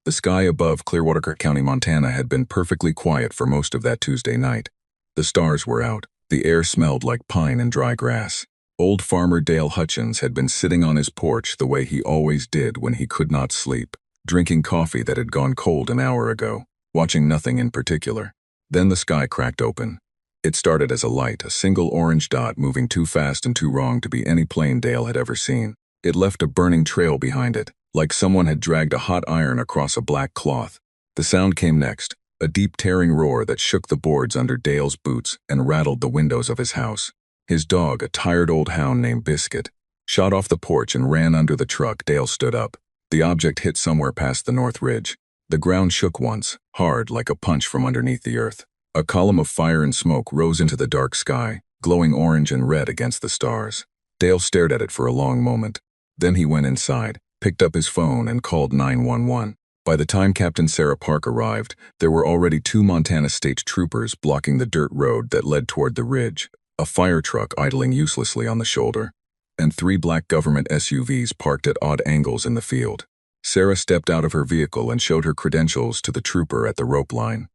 The sky above Clearwater County, Montana had been perfectly quiet for most of that Tuesday night. The stars were out. The air smelled like pine and dry grass. Old farmer Dale Hutchins had been sitting on his porch the way he always did when he could not sleep, drinking coffee that had gone cold an hour ago, watching nothing in particular. Then the sky cracked open. It started as a light, a single orange dot moving too fast and too wrong to be any plane Dale had ever seen. It left a burning trail behind it, like someone had dragged a hot iron across a black cloth. The sound came next, a deep tearing roar that shook the boards under Dale's boots and rattled the windows of his house. His dog, a tired old hound named Biscuit, shot off the porch and ran under the truck. Dale stood up. The object hit somewhere past the north ridge. The ground shook once, hard like a punch from underneath the earth. A column of fire and smoke rose into the dark sky, glowing orange and red against the stars. Dale stared at it for a long moment. Then he went inside, picked up his phone and called 911. By the time Captain Sarah Park arrived, there were already 2 Montana State troopers blocking the dirt road that led toward the ridge, a fire truck idling uselessly on the shoulder, and 3 black government SUVs parked at odd angles in the field. Sarah stepped out of her vehicle and showed her credentials to the trooper at the rope line.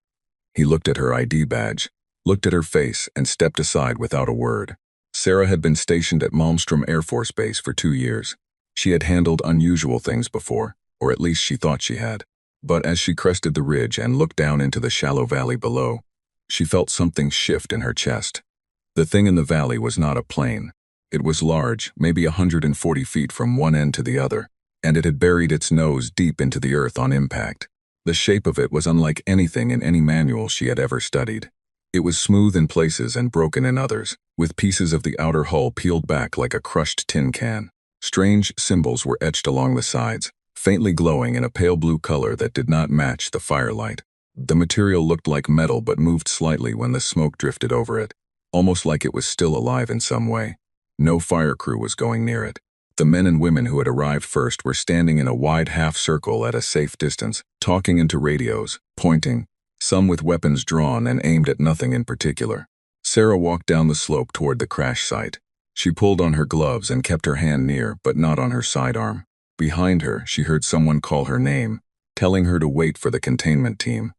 He looked at her ID badge, looked at her face, and stepped aside without a word. Sarah had been stationed at Malmstrom Air Force Base for 2 years. She had handled unusual things before, or at least she thought she had. But as she crested the ridge and looked down into the shallow valley below, she felt something shift in her chest. The thing in the valley was not a plane. It was large, maybe 140 feet from one end to the other, and it had buried its nose deep into the earth on impact. The shape of it was unlike anything in any manual she had ever studied. It was smooth in places and broken in others, with pieces of the outer hull peeled back like a crushed tin can. Strange symbols were etched along the sides, faintly glowing in a pale blue color that did not match the firelight. The material looked like metal but moved slightly when the smoke drifted over it, almost like it was still alive in some way. No fire crew was going near it. The men and women who had arrived first were standing in a wide half circle at a safe distance, talking into radios, pointing, some with weapons drawn and aimed at nothing in particular. Sarah walked down the slope toward the crash site. She pulled on her gloves and kept her hand near, but not on her sidearm. Behind her, she heard someone call her name, telling her to wait for the containment team.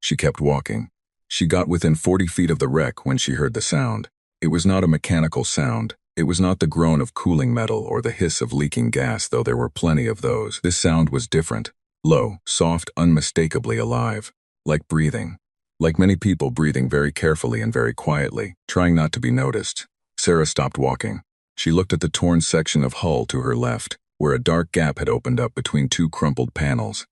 She kept walking. She got within 40 feet of the wreck when she heard the sound. It was not a mechanical sound. It was not the groan of cooling metal or the hiss of leaking gas, though there were plenty of those. This sound was different. Low, soft, unmistakably alive. Like breathing. Like many people breathing very carefully and very quietly, trying not to be noticed. Sarah stopped walking. She looked at the torn section of hull to her left, where a dark gap had opened up between 2 crumpled panels.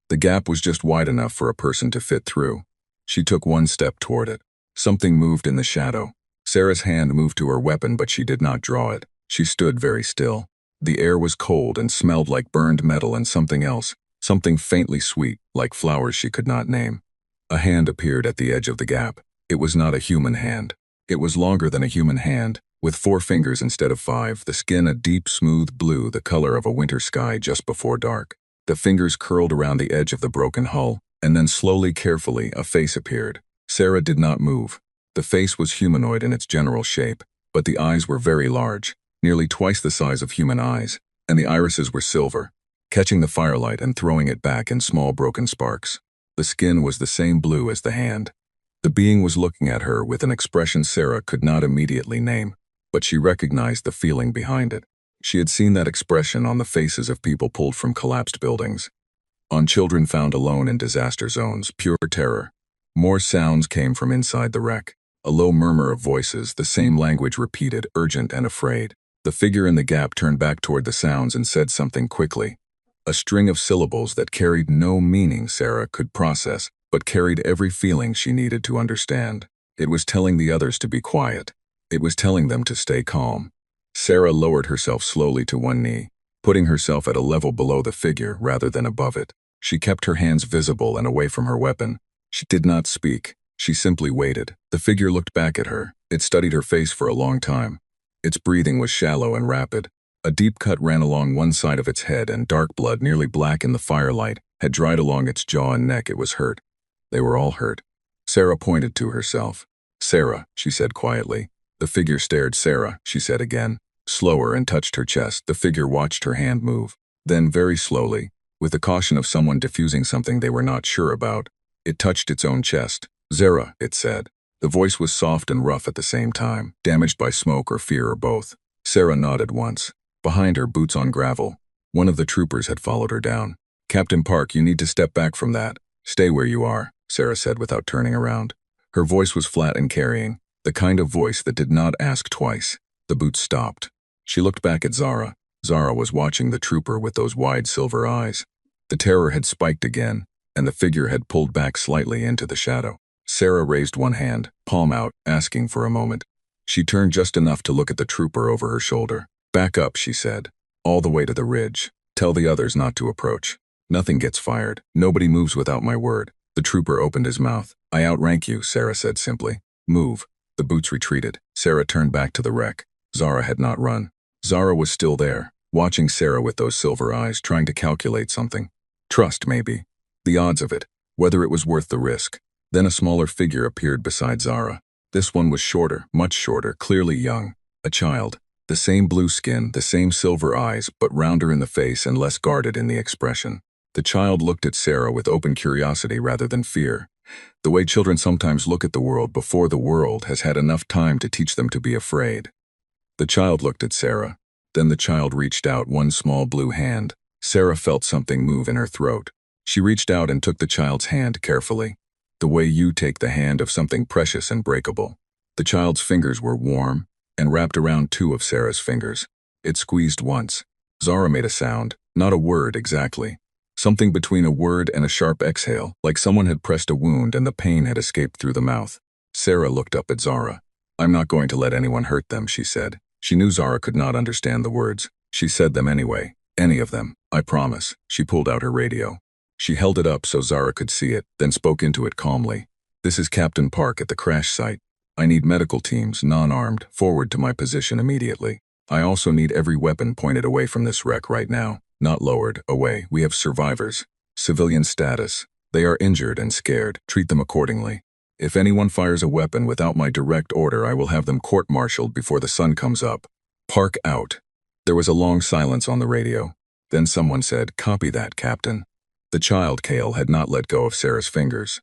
The gap was just wide enough for a person to fit through. She took 1 step toward it. Something moved in the shadow. Sarah's hand moved to her weapon, but she did not draw it. She stood very still. The air was cold and smelled like burned metal and something else, something faintly sweet, like flowers she could not name. A hand appeared at the edge of the gap. It was not a human hand. It was longer than a human hand, with 4 fingers instead of 5, the skin a deep, smooth blue, the color of a winter sky just before dark. The fingers curled around the edge of the broken hull, and then slowly, carefully, a face appeared. Sarah did not move. The face was humanoid in its general shape, but the eyes were very large, nearly twice the size of human eyes, and the irises were silver, catching the firelight and throwing it back in small broken sparks. The skin was the same blue as the hand. The being was looking at her with an expression Sarah could not immediately name, but she recognized the feeling behind it. She had seen that expression on the faces of people pulled from collapsed buildings, on children found alone in disaster zones, pure terror. More sounds came from inside the wreck. A low murmur of voices, the same language repeated, urgent and afraid. The figure in the gap turned back toward the sounds and said something quickly. A string of syllables that carried no meaning Sarah could process, but carried every feeling she needed to understand. It was telling the others to be quiet. It was telling them to stay calm. Sarah lowered herself slowly to one knee, putting herself at a level below the figure rather than above it. She kept her hands visible and away from her weapon. She did not speak. She simply waited. The figure looked back at her. It studied her face for a long time. Its breathing was shallow and rapid. A deep cut ran along one side of its head, and dark blood, nearly black in the firelight, had dried along its jaw and neck. It was hurt. They were all hurt. Sarah pointed to herself. "Sarah," she said quietly. The figure stared. "Sarah," she said again, slower, and touched her chest. The figure watched her hand move. Then, very slowly, with the caution of someone diffusing something they were not sure about. It touched its own chest. "Zara," it said. The voice was soft and rough at the same time, damaged by smoke or fear or both. Sarah nodded once. Behind her, boots on gravel. One of the troopers had followed her down. "Captain Park, you need to step back from that. Stay where you are," Sarah said without turning around. Her voice was flat and carrying, the kind of voice that did not ask twice. The boots stopped. She looked back at Zara. Zara was watching the trooper with those wide silver eyes. The terror had spiked again, and the figure had pulled back slightly into the shadow. Sarah raised one hand, palm out, asking for a moment. She turned just enough to look at the trooper over her shoulder. "Back up," she said. "All the way to the ridge. Tell the others not to approach. Nothing gets fired. Nobody moves without my word." The trooper opened his mouth. "I outrank you," Sarah said simply. "Move." The boots retreated. Sarah turned back to the wreck. Zara had not run. Zara was still there, watching Sarah with those silver eyes, trying to calculate something. Trust, maybe. The odds of it. Whether it was worth the risk. Then a smaller figure appeared beside Zara. This one was shorter, much shorter, clearly young. A child. The same blue skin, the same silver eyes, but rounder in the face and less guarded in the expression. The child looked at Sarah with open curiosity rather than fear. The way children sometimes look at the world before the world has had enough time to teach them to be afraid. The child looked at Sarah. Then the child reached out one small blue hand. Sarah felt something move in her throat. She reached out and took the child's hand carefully. The way you take the hand of something precious and breakable. The child's fingers were warm and wrapped around two of Sarah's fingers. It squeezed once. Zara made a sound, not a word exactly. Something between a word and a sharp exhale, like someone had pressed a wound and the pain had escaped through the mouth. Sarah looked up at Zara. "I'm not going to let anyone hurt them," she said. She knew Zara could not understand the words. She said them anyway. "Any of them, I promise." She pulled out her radio. She held it up so Zara could see it, then spoke into it calmly. "This is Captain Park at the crash site. I need medical teams, non-armed, forward to my position immediately. I also need every weapon pointed away from this wreck right now. Not lowered, away. We have survivors. Civilian status. They are injured and scared. Treat them accordingly. If anyone fires a weapon without my direct order, I will have them court-martialed before the sun comes up. Park out." There was a long silence on the radio. Then someone said, "Copy that, Captain." The child, Kale, had not let go of Sarah's fingers.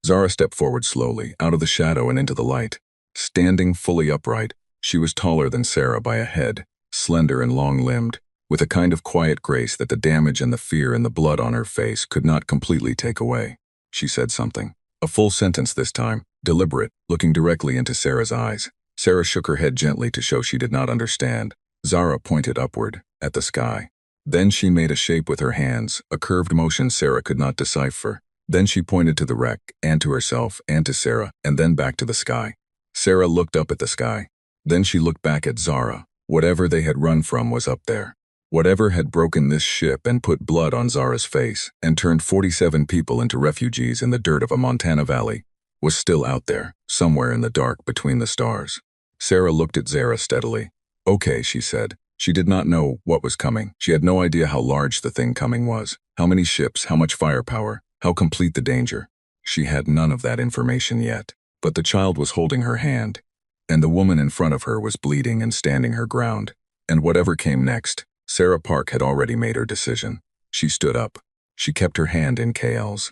Zara stepped forward slowly, out of the shadow and into the light. Standing fully upright, she was taller than Sarah by a head, slender and long-limbed, with a kind of quiet grace that the damage and the fear and the blood on her face could not completely take away. She said something. A full sentence this time, deliberate, looking directly into Sarah's eyes. Sarah shook her head gently to show she did not understand. Zara pointed upward, at the sky. Then she made a shape with her hands, a curved motion Sarah could not decipher. Then she pointed to the wreck, and to herself, and to Sarah, and then back to the sky. Sarah looked up at the sky. Then she looked back at Zara. Whatever they had run from was up there. Whatever had broken this ship and put blood on Zara's face and turned 47 people into refugees in the dirt of a Montana valley was still out there, somewhere in the dark between the stars. Sarah looked at Zara steadily. "Okay," she said. She did not know what was coming. She had no idea how large the thing coming was, how many ships, how much firepower, how complete the danger. She had none of that information yet. But the child was holding her hand, and the woman in front of her was bleeding and standing her ground. And whatever came next, Sarah Park had already made her decision. She stood up. She kept her hand in Kale's.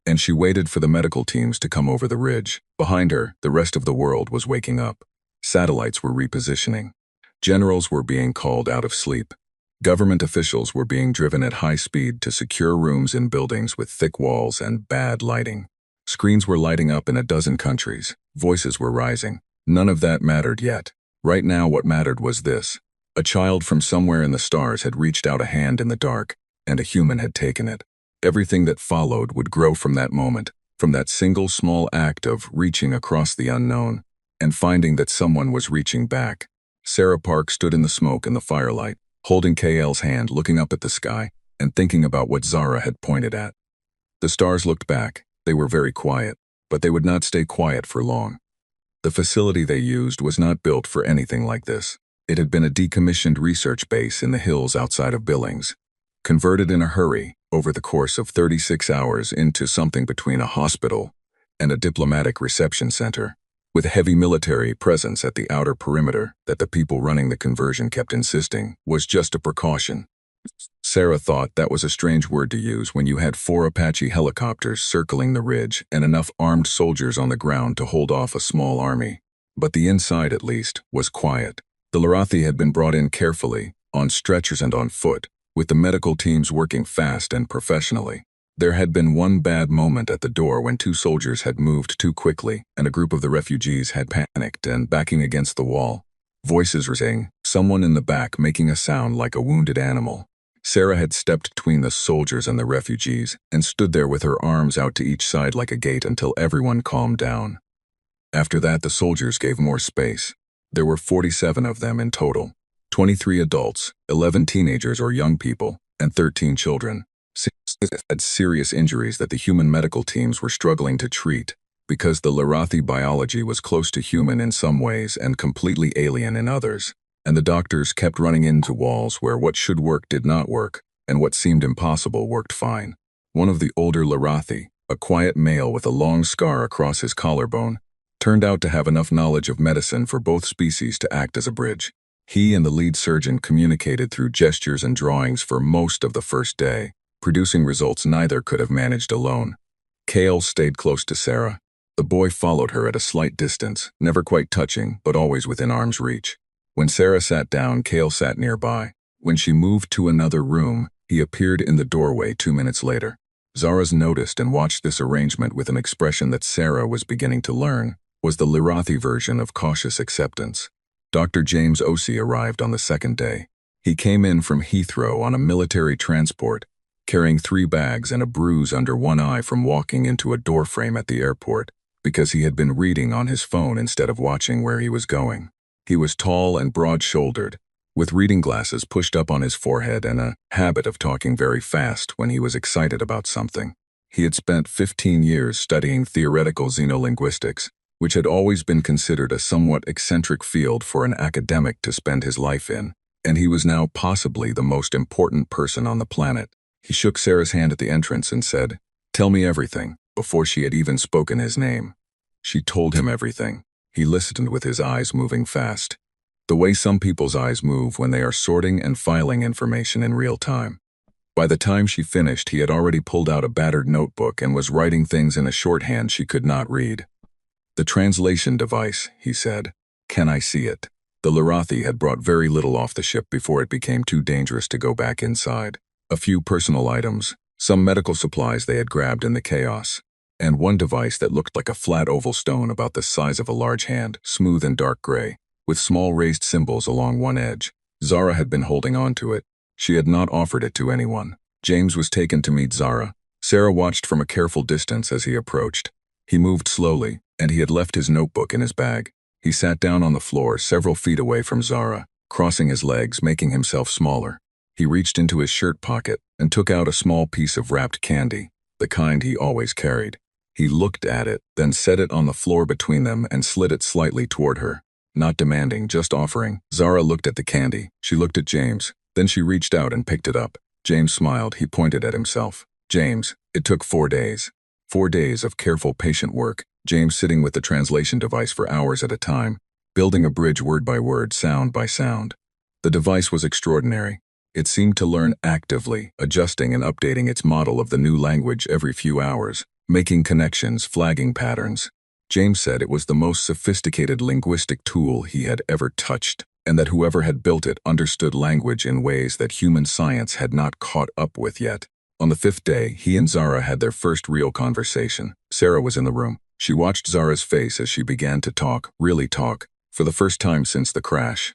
And she waited for the medical teams to come over the ridge. Behind her, the rest of the world was waking up. Satellites were repositioning. Generals were being called out of sleep. Government officials were being driven at high speed to secure rooms in buildings with thick walls and bad lighting. Screens were lighting up in a dozen countries. Voices were rising. None of that mattered yet. Right now what mattered was this. A child from somewhere in the stars had reached out a hand in the dark, and a human had taken it. Everything that followed would grow from that moment, from that single small act of reaching across the unknown, and finding that someone was reaching back. Sarah Park stood in the smoke and the firelight, holding KL's hand, looking up at the sky, and thinking about what Zara had pointed at. The stars looked back. They were very quiet, but they would not stay quiet for long. The facility they used was not built for anything like this. It had been a decommissioned research base in the hills outside of Billings, converted in a hurry over the course of 36 hours into something between a hospital and a diplomatic reception center, with a heavy military presence at the outer perimeter that the people running the conversion kept insisting was just a precaution. Sarah thought that was a strange word to use when you had 4 Apache helicopters circling the ridge and enough armed soldiers on the ground to hold off a small army. But the inside, at least, was quiet. The Larathi had been brought in carefully, on stretchers and on foot, with the medical teams working fast and professionally. There had been one bad moment at the door when 2 soldiers had moved too quickly and a group of the refugees had panicked and backing against the wall. Voices were saying, someone in the back making a sound like a wounded animal. Sarah had stepped between the soldiers and the refugees and stood there with her arms out to each side like a gate until everyone calmed down. After that, the soldiers gave more space. There were 47 of them in total, 23 adults, 11 teenagers or young people, and 13 children. 6 had serious injuries that the human medical teams were struggling to treat because the Larathi biology was close to human in some ways and completely alien in others. And the doctors kept running into walls where what should work did not work, and what seemed impossible worked fine. One of the older Larathi, a quiet male with a long scar across his collarbone, turned out to have enough knowledge of medicine for both species to act as a bridge. He and the lead surgeon communicated through gestures and drawings for most of the first day, producing results neither could have managed alone. Cale stayed close to Sarah. The boy followed her at a slight distance, never quite touching, but always within arm's reach. When Sarah sat down, Cale sat nearby. When she moved to another room, he appeared in the doorway 2 minutes later. Zara's noticed and watched this arrangement with an expression that Sarah was beginning to learn was the Larathi version of cautious acceptance. Dr. James Osei arrived on the second day. He came in from Heathrow on a military transport, carrying 3 bags and a bruise under one eye from walking into a doorframe at the airport because he had been reading on his phone instead of watching where he was going. He was tall and broad-shouldered, with reading glasses pushed up on his forehead and a habit of talking very fast when he was excited about something. He had spent 15 years studying theoretical xenolinguistics, which had always been considered a somewhat eccentric field for an academic to spend his life in, and he was now possibly the most important person on the planet. He shook Sarah's hand at the entrance and said, "Tell me everything," before she had even spoken his name. She told him everything. He listened with his eyes moving fast, the way some people's eyes move when they are sorting and filing information in real time. By the time she finished, he had already pulled out a battered notebook and was writing things in a shorthand she could not read. "The translation device," he said. "Can I see it?" The Larathi had brought very little off the ship before it became too dangerous to go back inside. A few personal items, some medical supplies they had grabbed in the chaos, and one device that looked like a flat oval stone about the size of a large hand, smooth and dark gray, with small raised symbols along one edge. Zara had been holding on to it. She had not offered it to anyone. James was taken to meet Zara. Sarah watched from a careful distance as he approached. He moved slowly, and he had left his notebook in his bag. He sat down on the floor several feet away from Zara, crossing his legs, making himself smaller. He reached into his shirt pocket and took out a small piece of wrapped candy, the kind he always carried. He looked at it, then set it on the floor between them and slid it slightly toward her. Not demanding, just offering. Zara looked at the candy. She looked at James. Then she reached out and picked it up. James smiled. He pointed at himself. "James, it took 4 days. 4 days of careful, patient work. James sitting with the translation device for hours at a time, building a bridge word by word, sound by sound. The device was extraordinary. It seemed to learn actively, adjusting and updating its model of the new language every few hours, making connections, flagging patterns. James said it was the most sophisticated linguistic tool he had ever touched, and that whoever had built it understood language in ways that human science had not caught up with yet. On the 5th day, he and Zara had their first real conversation. Sarah was in the room. She watched Zara's face as she began to talk, really talk, for the first time since the crash.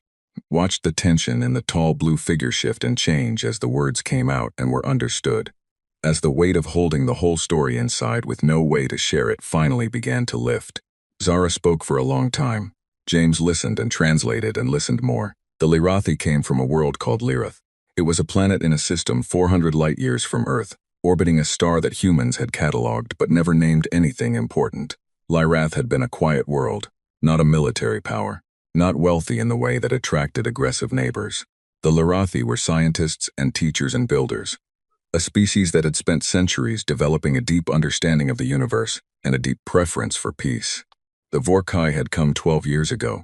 Watched the tension in the tall blue figure shift and change as the words came out and were understood. As the weight of holding the whole story inside with no way to share it finally began to lift. Zara spoke for a long time. James listened and translated and listened more. The Larathi came from a world called Lirath. It was a planet in a system 400 light-years from Earth, orbiting a star that humans had catalogued but never named anything important. Lirath had been a quiet world, not a military power, not wealthy in the way that attracted aggressive neighbors. The Larathi were scientists and teachers and builders, a species that had spent centuries developing a deep understanding of the universe and a deep preference for peace. The Vorkai had come 12 years ago.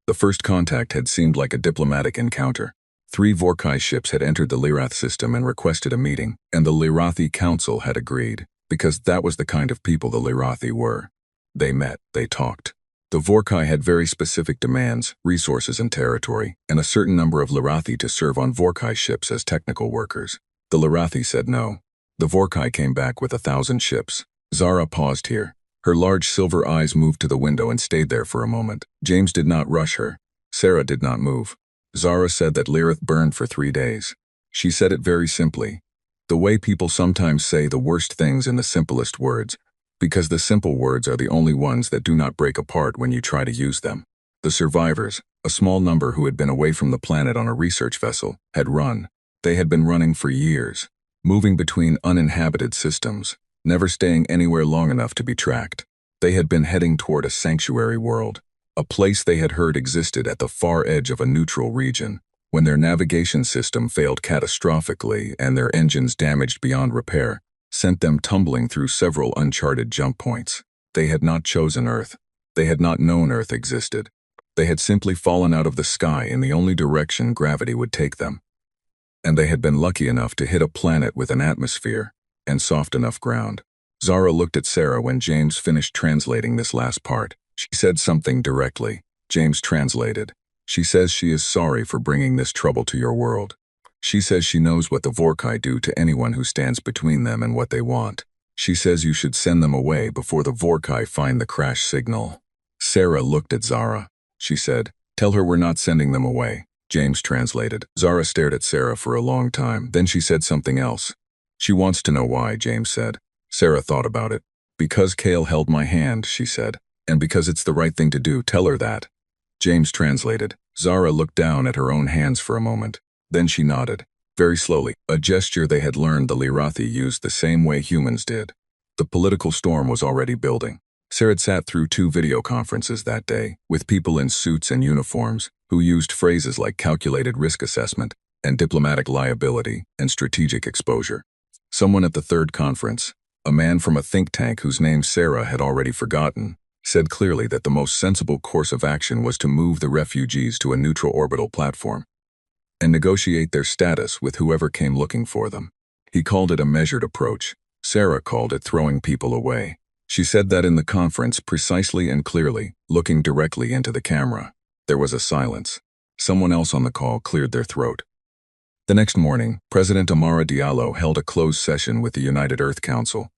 The first contact had seemed like a diplomatic encounter. 3 Vorkai ships had entered the Lyrath system and requested a meeting, and the Lyrathi Council had agreed, because that was the kind of people the Lyrathi were. They met, they talked. The Vorkai had very specific demands, resources and territory, and a certain number of Lyrathi to serve on Vorkai ships as technical workers. The Lyrathi said no. The Vorkai came back with 1,000 ships. Zara paused here. Her large silver eyes moved to the window and stayed there for a moment. James did not rush her. Sarah did not move. Zara said that Lyrath burned for 3 days. She said it very simply. The way people sometimes say the worst things in the simplest words, because the simple words are the only ones that do not break apart when you try to use them. The survivors, a small number who had been away from the planet on a research vessel, had run. They had been running for years, moving between uninhabited systems, never staying anywhere long enough to be tracked. They had been heading toward a sanctuary world, a place they had heard existed at the far edge of a neutral region, when their navigation system failed catastrophically and their engines damaged beyond repair, sent them tumbling through several uncharted jump points. They had not chosen Earth. They had not known Earth existed. They had simply fallen out of the sky in the only direction gravity would take them. And they had been lucky enough to hit a planet with an atmosphere and soft enough ground. Zara looked at Sarah when James finished translating this last part. She said something directly. James translated. She says she is sorry for bringing this trouble to your world. She says she knows what the Vorkai do to anyone who stands between them and what they want. She says you should send them away before the Vorkai find the crash signal. Sarah looked at Zara. She said, "Tell her we're not sending them away." James translated. Zara stared at Sarah for a long time. Then she said something else. "She wants to know why," James said. Sarah thought about it. "Because Kale held my hand," she said. "And because it's the right thing to do, tell her that." James translated. Zara looked down at her own hands for a moment. Then she nodded, very slowly, a gesture they had learned the Lyrathi used the same way humans did. The political storm was already building. Sarah had sat through 2 video conferences that day, with people in suits and uniforms, who used phrases like calculated risk assessment, and diplomatic liability, and strategic exposure. Someone at the 3rd conference, a man from a think tank whose name Sarah had already forgotten, said clearly that the most sensible course of action was to move the refugees to a neutral orbital platform and negotiate their status with whoever came looking for them. He called it a measured approach. Sarah called it throwing people away. She said that in the conference precisely and clearly, looking directly into the camera. There was a silence. Someone else on the call cleared their throat. The next morning, President Amara Diallo held a closed session with the United Earth Council.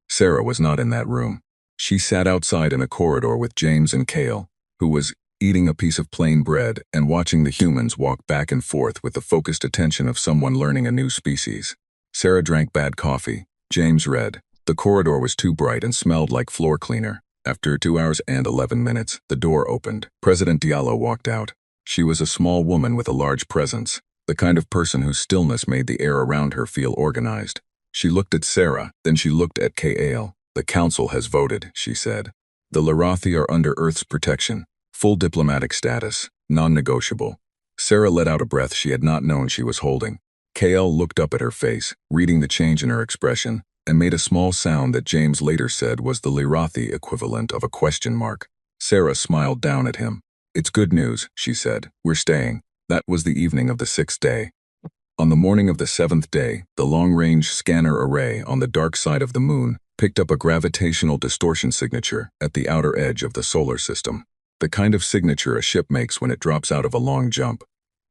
Sarah was not in that room. She sat outside in a corridor with James and Kale, who was eating a piece of plain bread and watching the humans walk back and forth with the focused attention of someone learning a new species. Sarah drank bad coffee. James read. The corridor was too bright and smelled like floor cleaner. After 2 hours and 11 minutes, the door opened. President Diallo walked out. She was a small woman with a large presence, the kind of person whose stillness made the air around her feel organized. She looked at Sarah, then she looked at Kale. "The council has voted," she said. "The Lyrathi are under Earth's protection. Full diplomatic status, non-negotiable." Sarah let out a breath she had not known she was holding. Kale looked up at her face, reading the change in her expression, and made a small sound that James later said was the Lyrathi equivalent of a question mark. Sarah smiled down at him. "It's good news," she said. "We're staying." That was the evening of the 6th day. On the morning of the 7th day, the long-range scanner array on the dark side of the moon picked up a gravitational distortion signature at the outer edge of the solar system. The kind of signature a ship makes when it drops out of a long jump.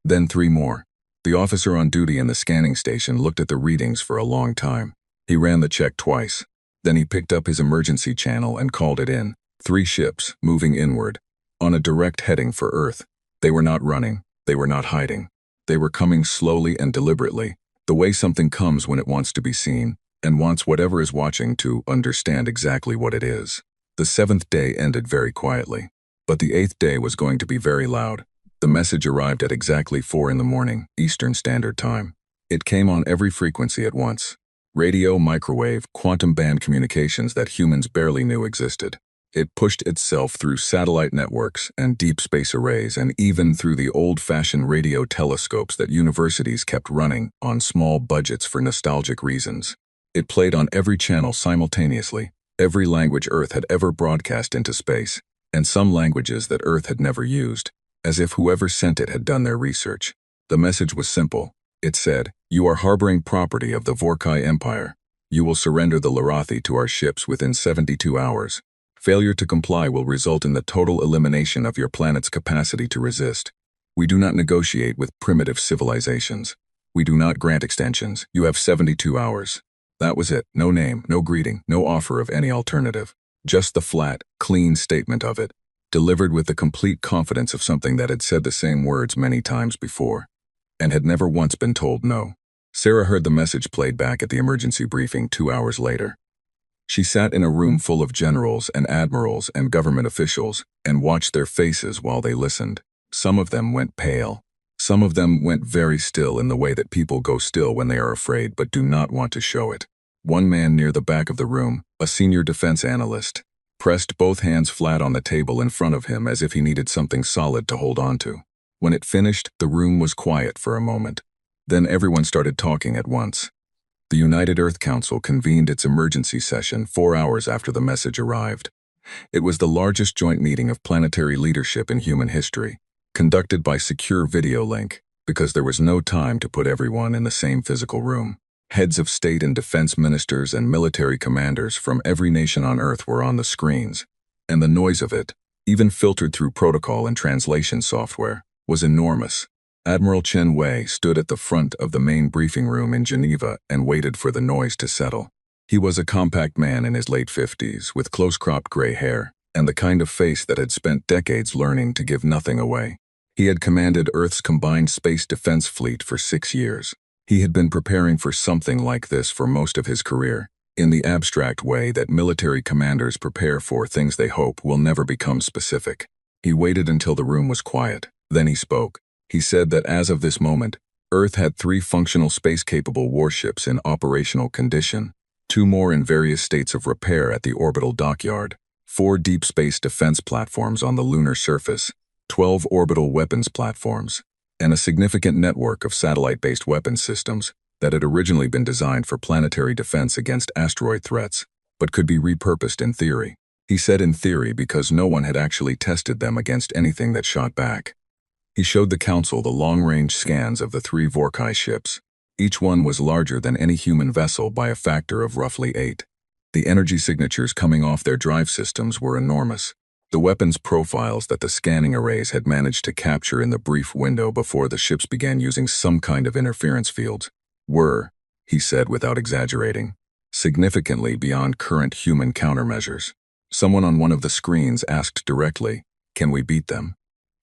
Then 3 more. The officer on duty in the scanning station looked at the readings for a long time. He ran the check twice. Then he picked up his emergency channel and called it in. 3 ships, moving inward, on a direct heading for Earth. They were not running. They were not hiding. They were coming slowly and deliberately, the way something comes when it wants to be seen, and wants whatever is watching to understand exactly what it is. The 7th day ended very quietly. But the 8th day was going to be very loud. The message arrived at exactly 4 in the morning, Eastern Standard Time. It came on every frequency at once. Radio, microwave, quantum band communications that humans barely knew existed. It pushed itself through satellite networks and deep space arrays and even through the old-fashioned radio telescopes that universities kept running on small budgets for nostalgic reasons. It played on every channel simultaneously, every language Earth had ever broadcast into space, and some languages that Earth had never used, as if whoever sent it had done their research. The message was simple. It said, "You are harboring property of the Vorkai Empire. You will surrender the Larathi to our ships within 72 hours. Failure to comply will result in the total elimination of your planet's capacity to resist. We do not negotiate with primitive civilizations. We do not grant extensions. You have 72 hours." That was it. No name, no greeting, no offer of any alternative. Just the flat, clean statement of it, delivered with the complete confidence of something that had said the same words many times before, and had never once been told no. Sarah heard the message played back at the emergency briefing 2 hours later. She sat in a room full of generals and admirals and government officials and watched their faces while they listened. Some of them went pale. Some of them went very still in the way that people go still when they are afraid but do not want to show it. One man near the back of the room, a senior defense analyst, pressed both hands flat on the table in front of him as if he needed something solid to hold on to. When it finished, the room was quiet for a moment. Then everyone started talking at once. The United Earth Council convened its emergency session 4 hours after the message arrived. It was the largest joint meeting of planetary leadership in human history, conducted by secure video link, because there was no time to put everyone in the same physical room. Heads of state and defense ministers and military commanders from every nation on Earth were on the screens, and the noise of it, even filtered through protocol and translation software, was enormous. Admiral Chen Wei stood at the front of the main briefing room in Geneva and waited for the noise to settle. He was a compact man in his late 50s, with close-cropped gray hair, and the kind of face that had spent decades learning to give nothing away. He had commanded Earth's combined space defense fleet for 6 years. He had been preparing for something like this for most of his career, in the abstract way that military commanders prepare for things they hope will never become specific. He waited until the room was quiet. Then he spoke. He said that as of this moment, Earth had 3 functional space-capable warships in operational condition, 2 more in various states of repair at the orbital dockyard, 4 deep space defense platforms on the lunar surface, 12 orbital weapons platforms, and a significant network of satellite-based weapons systems that had originally been designed for planetary defense against asteroid threats, but could be repurposed in theory. He said in theory because no one had actually tested them against anything that shot back. He showed the council the long-range scans of the 3 Vorkai ships. Each one was larger than any human vessel by a factor of roughly 8. The energy signatures coming off their drive systems were enormous. The weapons profiles that the scanning arrays had managed to capture in the brief window before the ships began using some kind of interference fields were, he said without exaggerating, significantly beyond current human countermeasures. Someone on one of the screens asked directly, "Can we beat them?"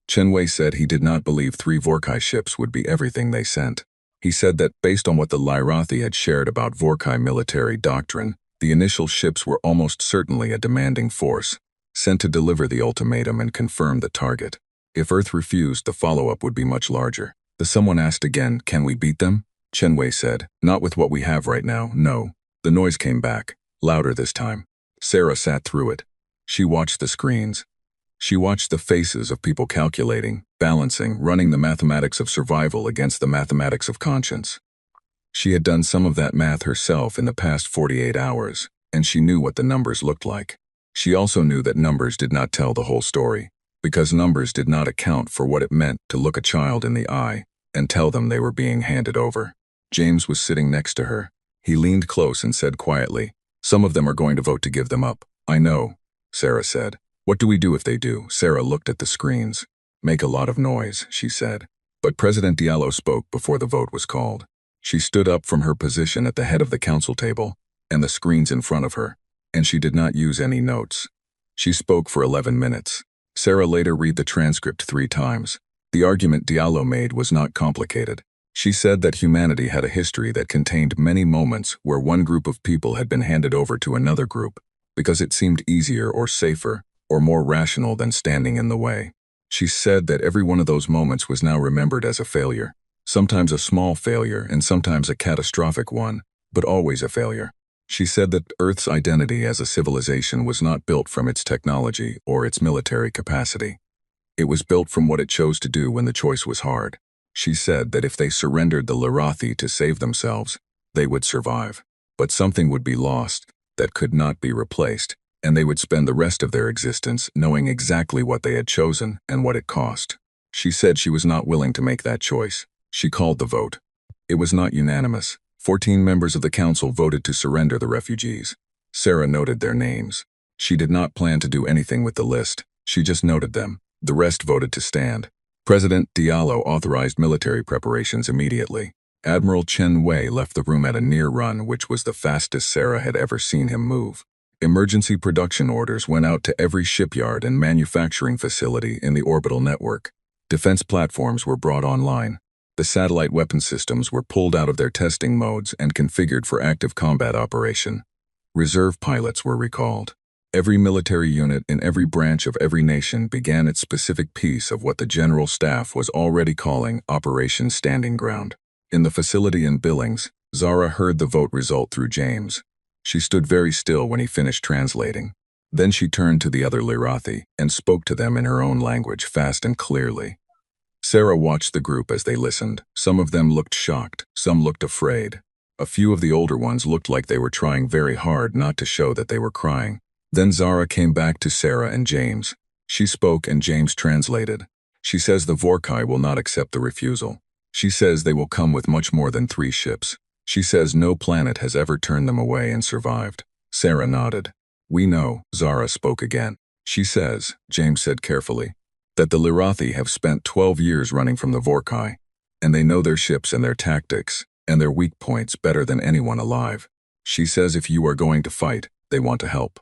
Chen Wei said he did not believe 3 Vorkai ships would be everything they sent. He said that based on what the Larathi had shared about Vorkai military doctrine, the initial ships were almost certainly a demanding force, sent to deliver the ultimatum and confirm the target. If Earth refused, the follow-up would be much larger. The someone asked again, "Can we beat them?" Chen Wei said, "Not with what we have right now, no." The noise came back, louder this time. Sarah sat through it. She watched the screens. She watched the faces of people calculating, balancing, running the mathematics of survival against the mathematics of conscience. She had done some of that math herself in the past 48 hours, and she knew what the numbers looked like. She also knew that numbers did not tell the whole story, because numbers did not account for what it meant to look a child in the eye and tell them they were being handed over. James was sitting next to her. He leaned close and said quietly, "Some of them are going to vote to give them up." "I know," Sarah said. "What do we do if they do?" Sarah looked at the screens. "Make a lot of noise," she said. But President Diallo spoke before the vote was called. She stood up from her position at the head of the council table and the screens in front of her, and she did not use any notes. She spoke for 11 minutes. Sarah later read the transcript 3 times. The argument Diallo made was not complicated. She said that humanity had a history that contained many moments where one group of people had been handed over to another group because it seemed easier or safer or more rational than standing in the way. She said that every one of those moments was now remembered as a failure, sometimes a small failure and sometimes a catastrophic one, but always a failure. She said that Earth's identity as a civilization was not built from its technology or its military capacity. It was built from what it chose to do when the choice was hard. She said that if they surrendered the Larathi to save themselves, they would survive. But something would be lost that could not be replaced, and they would spend the rest of their existence knowing exactly what they had chosen and what it cost. She said she was not willing to make that choice. She called the vote. It was not unanimous. 14 members of the council voted to surrender the refugees. Sarah noted their names. She did not plan to do anything with the list. She just noted them. The rest voted to stand. President Diallo authorized military preparations immediately. Admiral Chen Wei left the room at a near run, which was the fastest Sarah had ever seen him move. Emergency production orders went out to every shipyard and manufacturing facility in the orbital network. Defense platforms were brought online. The satellite weapon systems were pulled out of their testing modes and configured for active combat operation. Reserve pilots were recalled. Every military unit in every branch of every nation began its specific piece of what the General Staff was already calling Operation Standing Ground. In the facility in Billings, Zara heard the vote result through James. She stood very still when he finished translating. Then she turned to the other Lirathi and spoke to them in her own language, fast and clearly. Sarah watched the group as they listened. Some of them looked shocked, some looked afraid. A few of the older ones looked like they were trying very hard not to show that they were crying. Then Zara came back to Sarah and James. She spoke and James translated. She says the Vorkai will not accept the refusal. She says they will come with much more than 3 ships. She says no planet has ever turned them away and survived. Sarah nodded. We know, Zara spoke again. She says, James said carefully, that the Lirathi have spent 12 years running from the Vorkai, and they know their ships and their tactics, and their weak points better than anyone alive. She says if you are going to fight, they want to help.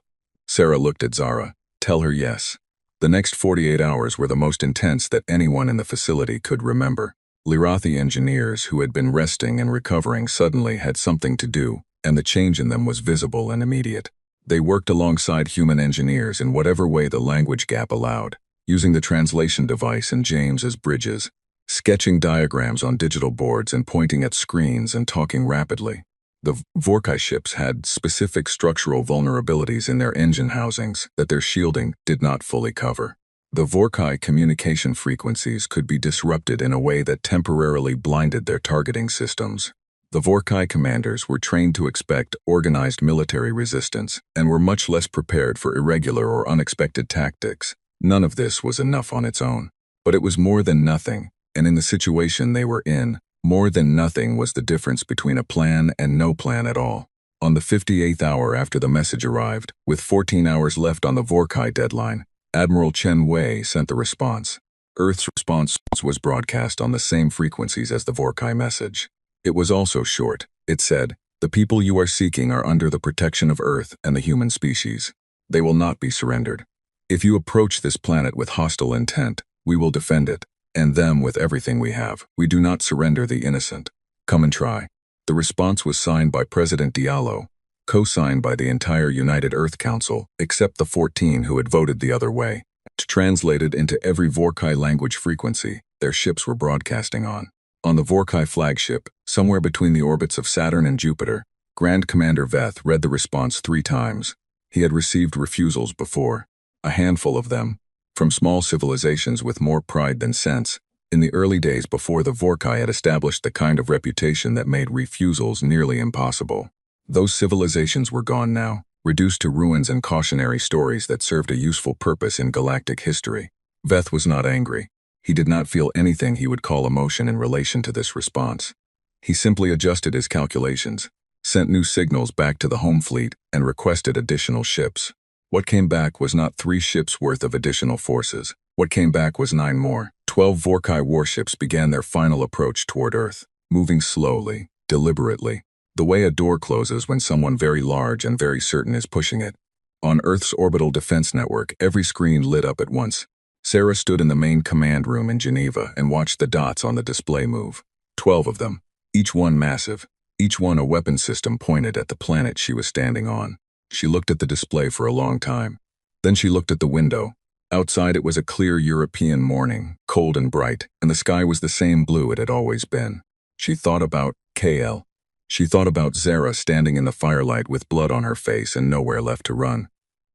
Sarah looked at Zara. Tell her yes. The next 48 hours were the most intense that anyone in the facility could remember. Lirathi engineers who had been resting and recovering suddenly had something to do, and the change in them was visible and immediate. They worked alongside human engineers in whatever way the language gap allowed, using the translation device and James as bridges, sketching diagrams on digital boards and pointing at screens and talking rapidly. The Vorkai ships had specific structural vulnerabilities in their engine housings that their shielding did not fully cover. The Vorkai communication frequencies could be disrupted in a way that temporarily blinded their targeting systems. The Vorkai commanders were trained to expect organized military resistance and were much less prepared for irregular or unexpected tactics. None of this was enough on its own. But it was more than nothing, and in the situation they were in, more than nothing was the difference between a plan and no plan at all. On the 58th hour after the message arrived, with 14 hours left on the Vorkai deadline, Admiral Chen Wei sent the response. Earth's response was broadcast on the same frequencies as the Vorkai message. It was also short. It said, "The people you are seeking are under the protection of Earth and the human species. They will not be surrendered. If you approach this planet with hostile intent, we will defend it, and them with everything we have. We do not surrender the innocent. Come and try." The response was signed by President Diallo, co-signed by the entire United Earth Council, except the 14 who had voted the other way. Translated into every Vorkai language frequency their ships were broadcasting on. On the Vorkai flagship, somewhere between the orbits of Saturn and Jupiter, Grand Commander Veth read the response 3 times. He had received refusals before, a handful of them, from small civilizations with more pride than sense, in the early days before the Vorkai had established the kind of reputation that made refusals nearly impossible. Those civilizations were gone now, reduced to ruins and cautionary stories that served a useful purpose in galactic history. Veth was not angry. He did not feel anything he would call emotion in relation to this response. He simply adjusted his calculations, sent new signals back to the home fleet, and requested additional ships. What came back was not 3 ships worth of additional forces. What came back was 9 more. 12 Vorkai warships began their final approach toward Earth, moving slowly, deliberately, the way a door closes when someone very large and very certain is pushing it. On Earth's orbital defense network, every screen lit up at once. Sarah stood in the main command room in Geneva and watched the dots on the display move. 12 of them, each one massive, each one a weapon system pointed at the planet she was standing on. She looked at the display for a long time. Then she looked at the window. Outside it was a clear European morning, cold and bright, and the sky was the same blue it had always been. She thought about KL. She thought about Zara standing in the firelight with blood on her face and nowhere left to run.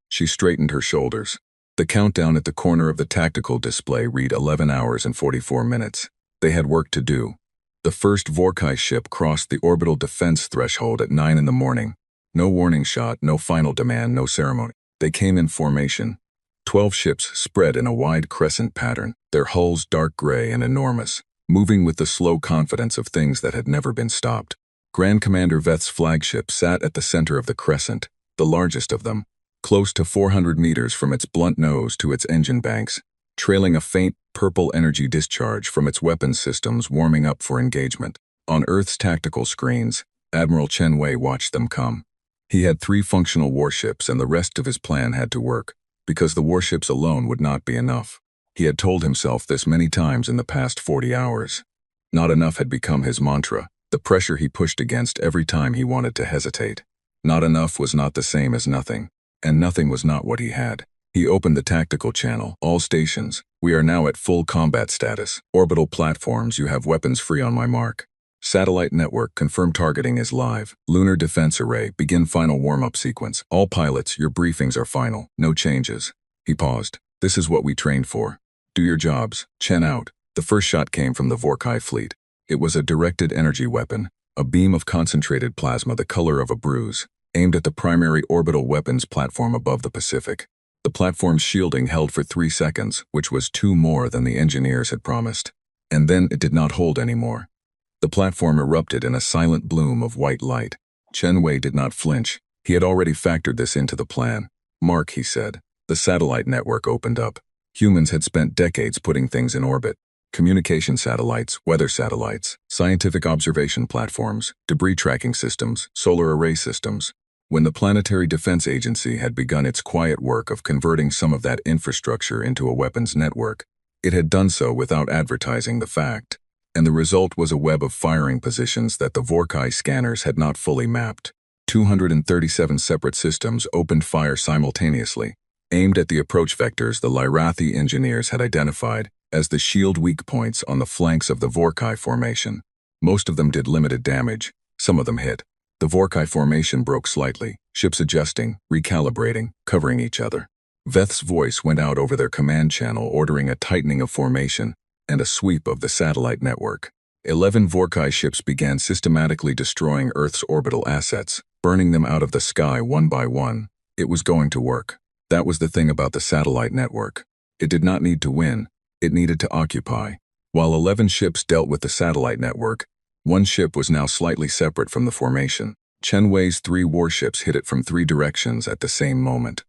She straightened her shoulders. The countdown at the corner of the tactical display read 11 hours and 44 minutes. They had work to do. The first Vorkai ship crossed the orbital defense threshold at 9 in the morning. No warning shot, no final demand, no ceremony. They came in formation. 12 ships spread in a wide crescent pattern, their hulls dark gray and enormous, moving with the slow confidence of things that had never been stopped. Grand Commander Veth's flagship sat at the center of the crescent, the largest of them, close to 400 meters from its blunt nose to its engine banks, trailing a faint, purple energy discharge from its weapons systems warming up for engagement. On Earth's tactical screens, Admiral Chen Wei watched them come. He had 3 functional warships and the rest of his plan had to work, because the warships alone would not be enough. He had told himself this many times in the past 40 hours. Not enough had become his mantra, the pressure he pushed against every time he wanted to hesitate. Not enough was not the same as nothing, and nothing was not what he had. He opened the tactical channel. All stations, we are now at full combat status. Orbital platforms, you have weapons free on my mark. Satellite network, confirm targeting is live. Lunar defense array, begin final warm-up sequence. All pilots, your briefings are final. No changes. He paused. This is what we trained for. Do your jobs. Chen out. The first shot came from the Vorkai fleet. It was a directed energy weapon, a beam of concentrated plasma the color of a bruise, aimed at the primary orbital weapons platform above the Pacific. The platform's shielding held for 3 seconds, which was 2 more than the engineers had promised. And then it did not hold anymore. The platform erupted in a silent bloom of white light. Chen Wei did not flinch. He had already factored this into the plan. Mark, he said. The satellite network opened up. Humans had spent decades putting things in orbit. Communication satellites, weather satellites, scientific observation platforms, debris tracking systems, solar array systems. When the Planetary Defense Agency had begun its quiet work of converting some of that infrastructure into a weapons network, it had done so without advertising the fact. And the result was a web of firing positions that the Vorkai scanners had not fully mapped. 237 separate systems opened fire simultaneously, aimed at the approach vectors the Lyrathi engineers had identified as the shield weak points on the flanks of the Vorkai formation. Most of them did limited damage, some of them hit. The Vorkai formation broke slightly, ships adjusting, recalibrating, covering each other. Veth's voice went out over their command channel ordering a tightening of formation and a sweep of the satellite network. 11 Vorkai ships began systematically destroying Earth's orbital assets, burning them out of the sky one by one. It was going to work. That was the thing about the satellite network. It did not need to win, it needed to occupy. While 11 ships dealt with the satellite network, 1 ship was now slightly separate from the formation. Chen Wei's 3 warships hit it from 3 directions at the same moment.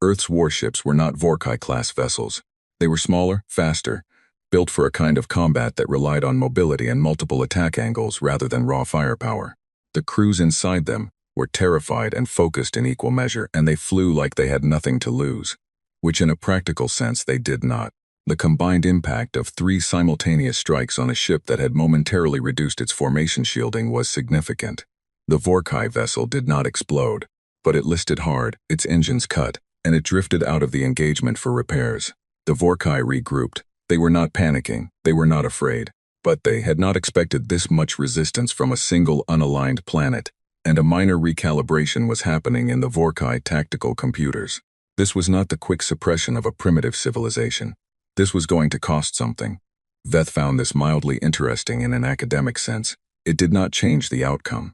Earth's warships were not Vorkai-class vessels. They were smaller, faster, built for a kind of combat that relied on mobility and multiple attack angles rather than raw firepower. The crews inside them were terrified and focused in equal measure, and they flew like they had nothing to lose, which in a practical sense they did not. The combined impact of 3 simultaneous strikes on a ship that had momentarily reduced its formation shielding was significant. The Vorkai vessel did not explode, but it listed hard, its engines cut, and it drifted out of the engagement for repairs. The Vorkai regrouped. They were not panicking, they were not afraid, but they had not expected this much resistance from a single unaligned planet, and a minor recalibration was happening in the Vorkai tactical computers. This was not the quick suppression of a primitive civilization. This was going to cost something. Veth found this mildly interesting in an academic sense. It did not change the outcome.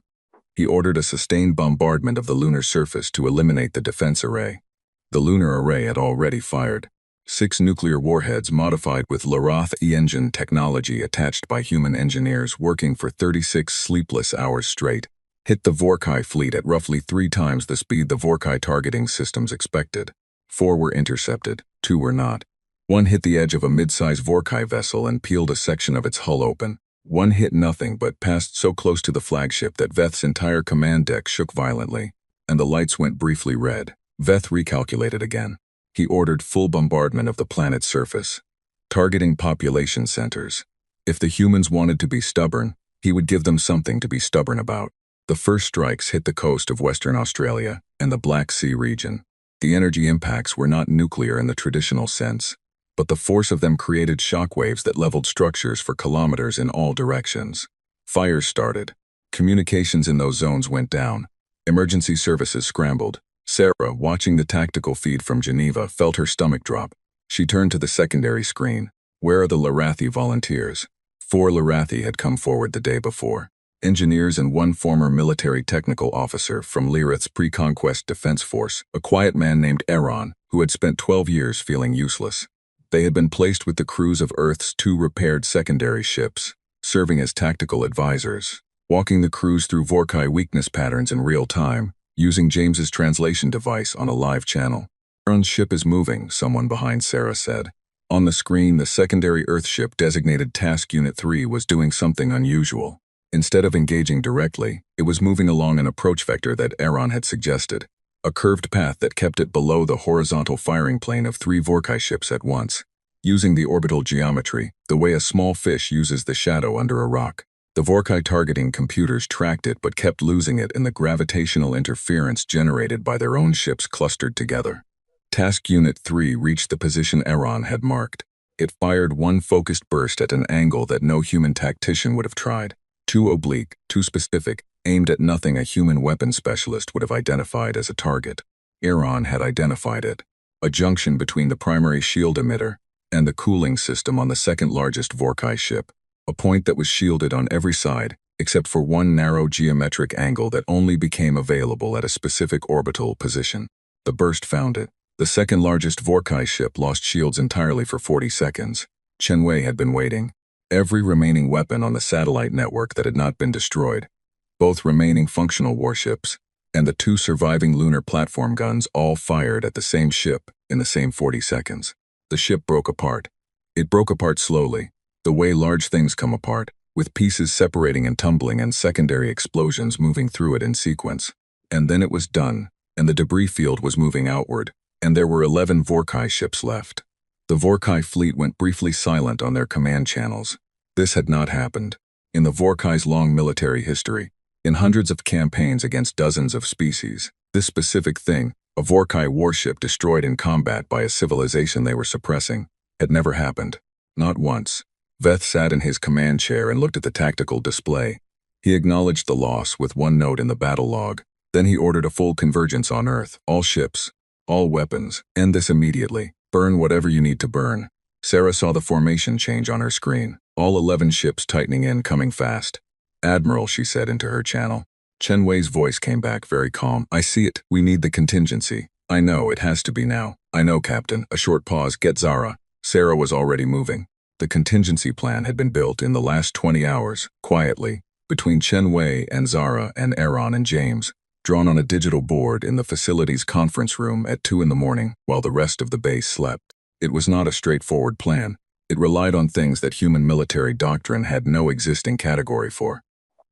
He ordered a sustained bombardment of the lunar surface to eliminate the defense array. The lunar array had already fired. 6 nuclear warheads modified with Lyrath E-engine technology attached by human engineers working for 36 sleepless hours straight, hit the Vorkai fleet at roughly 3 times the speed the Vorkai targeting systems expected. 4 were intercepted, 2 were not. 1 hit the edge of a mid-size Vorkai vessel and peeled a section of its hull open. 1 hit nothing but passed so close to the flagship that Veth's entire command deck shook violently, and the lights went briefly red. Veth recalculated again. He ordered full bombardment of the planet's surface, targeting population centers. If the humans wanted to be stubborn, he would give them something to be stubborn about. The first strikes hit the coast of Western Australia and the Black Sea region. The energy impacts were not nuclear in the traditional sense, but the force of them created shockwaves that leveled structures for kilometers in all directions. Fires started. Communications in those zones went down. Emergency services scrambled. Sarah, watching the tactical feed from Geneva, felt her stomach drop. She turned to the secondary screen. Where are the Lyrathi volunteers? 4 Lyrathi had come forward the day before. Engineers and 1 former military technical officer from Lyrath's pre-conquest defense force, a quiet man named Aaron, who had spent 12 years feeling useless. They had been placed with the crews of Earth's 2 repaired secondary ships, serving as tactical advisors, walking the crews through Vorkai weakness patterns in real time, using James's translation device on a live channel. "Terran's ship is moving," someone behind Sarah said. On the screen, the secondary Earth ship designated Task Unit 3 was doing something unusual. Instead of engaging directly, it was moving along an approach vector that Aaron had suggested, a curved path that kept it below the horizontal firing plane of 3 Vorkai ships at once, using the orbital geometry, the way a small fish uses the shadow under a rock. The Vorkai targeting computers tracked it but kept losing it in the gravitational interference generated by their own ships clustered together. Task Unit 3 reached the position Aaron had marked. It fired one focused burst at an angle that no human tactician would have tried. Too oblique, too specific, aimed at nothing a human weapons specialist would have identified as a target. Aaron had identified it. A junction between the primary shield emitter and the cooling system on the second-largest Vorkai ship. A point that was shielded on every side, except for one narrow geometric angle that only became available at a specific orbital position. The burst found it. The second-largest Vorkai ship lost shields entirely for 40 seconds. Chen Wei had been waiting. Every remaining weapon on the satellite network that had not been destroyed, both remaining functional warships, and the 2 surviving lunar platform guns all fired at the same ship in the same 40 seconds. The ship broke apart. It broke apart slowly, the way large things come apart, with pieces separating and tumbling and secondary explosions moving through it in sequence. And then it was done, and the debris field was moving outward, and there were 11 Vorkai ships left. The Vorkai fleet went briefly silent on their command channels. This had not happened. In the Vorkai's long military history, in hundreds of campaigns against dozens of species, this specific thing, a Vorkai warship destroyed in combat by a civilization they were suppressing, had never happened. Not once. Veth sat in his command chair and looked at the tactical display. He acknowledged the loss with one note in the battle log. Then he ordered a full convergence on Earth. All ships, all weapons, end this immediately. Burn whatever you need to burn. Sarah saw the formation change on her screen. All 11 ships tightening in, coming fast. "Admiral," she said into her channel. Chen Wei's voice came back very calm. "I see it. We need the contingency. I know, it has to be now. I know, Captain." A short pause. "Get Zara." Sarah was already moving. The contingency plan had been built in the last 20 hours, quietly, between Chen Wei and Zara and Aaron and James, drawn on a digital board in the facility's conference room at 2 in the morning while the rest of the base slept. It was not a straightforward plan. It relied on things that human military doctrine had no existing category for.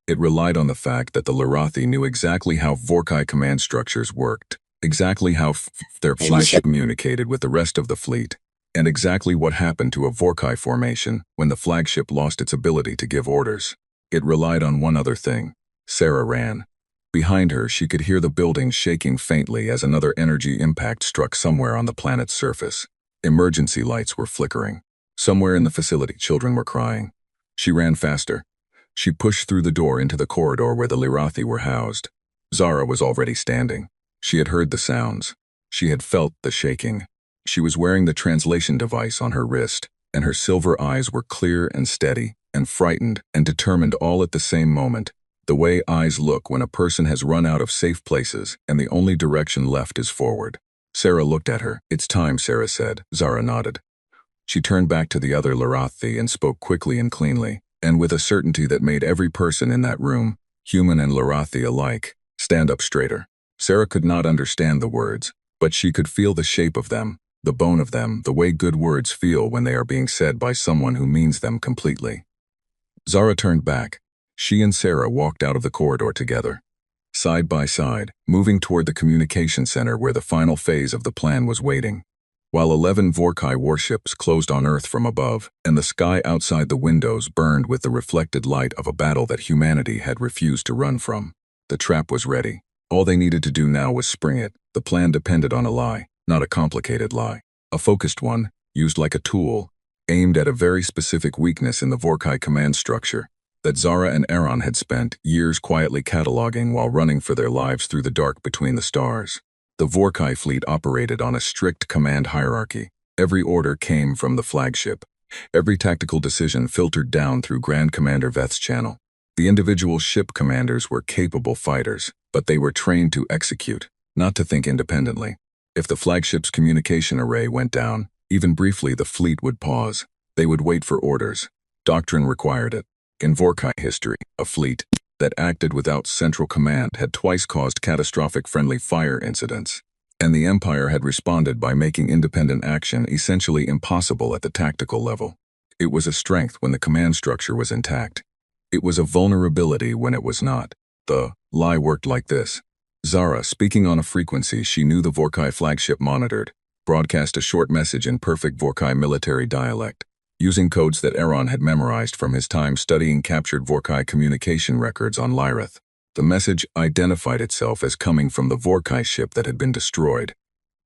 It relied on the fact that the Lirathi knew exactly how Vorkai command structures worked, exactly how their flagship communicated with the rest of the fleet, and exactly what happened to a Vorkai formation when the flagship lost its ability to give orders. It relied on one other thing. Sarah ran. Behind her, she could hear the buildings shaking faintly as another energy impact struck somewhere on the planet's surface. Emergency lights were flickering. Somewhere in the facility, children were crying. She ran faster. She pushed through the door into the corridor where the Lirathi were housed. Zara was already standing. She had heard the sounds. She had felt the shaking. She was wearing the translation device on her wrist, and her silver eyes were clear and steady, and frightened and determined all at the same moment, the way eyes look when a person has run out of safe places and the only direction left is forward. Sarah looked at her. "It's time," Sarah said. Zara nodded. She turned back to the other Lirathi and spoke quickly and cleanly, and with a certainty that made every person in that room, human and Lirathi alike, stand up straighter. Sarah could not understand the words, but she could feel the shape of them, the bone of them, the way good words feel when they are being said by someone who means them completely. Zara turned back. She and Sarah walked out of the corridor together, side by side, moving toward the communication center where the final phase of the plan was waiting. While 11 Vorkai warships closed on Earth from above, and the sky outside the windows burned with the reflected light of a battle that humanity had refused to run from. The trap was ready. All they needed to do now was spring it. The plan depended on a lie, not a complicated lie. A focused one, used like a tool, aimed at a very specific weakness in the Vorkai command structure that Zara and Aaron had spent years quietly cataloging while running for their lives through the dark between the stars. The Vorkai fleet operated on a strict command hierarchy. Every order came from the flagship. Every tactical decision filtered down through Grand Commander Veth's channel. The individual ship commanders were capable fighters, but they were trained to execute, not to think independently. If the flagship's communication array went down, Even briefly, the fleet would pause. They would wait for orders. Doctrine required it. In Vorkai history, a fleet that acted without central command had twice caused catastrophic friendly fire incidents, and the Empire had responded by making independent action essentially impossible at the tactical level. It was a strength when the command structure was intact. It was a vulnerability when it was not. The lie worked like this. Zara, speaking on a frequency she knew the Vorkai flagship monitored, broadcast a short message in perfect Vorkai military dialect, using codes that Aaron had memorized from his time studying captured Vorkai communication records on Lyrith. The message identified itself as coming from the Vorkai ship that had been destroyed,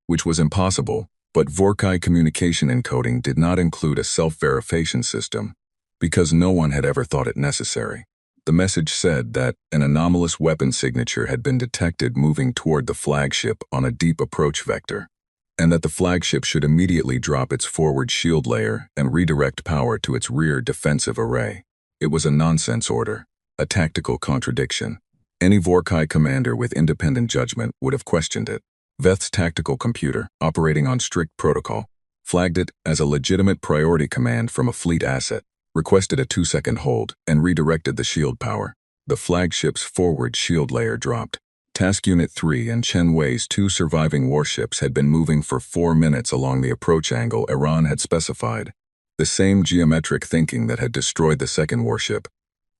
which was impossible, but Vorkai communication encoding did not include a self-verification system, because no one had ever thought it necessary. The message said that an anomalous weapon signature had been detected moving toward the flagship on a deep approach vector, and that the flagship should immediately drop its forward shield layer and redirect power to its rear defensive array. It was a nonsense order, a tactical contradiction. Any Vorkai commander with independent judgment would have questioned it. Veth's tactical computer, operating on strict protocol, flagged it as a legitimate priority command from a fleet asset, requested a 2-second hold, and redirected the shield power. The flagship's forward shield layer dropped. Task Unit 3 and Chen Wei's 2 surviving warships had been moving for 4 minutes along the approach angle Iran had specified, the same geometric thinking that had destroyed the second warship,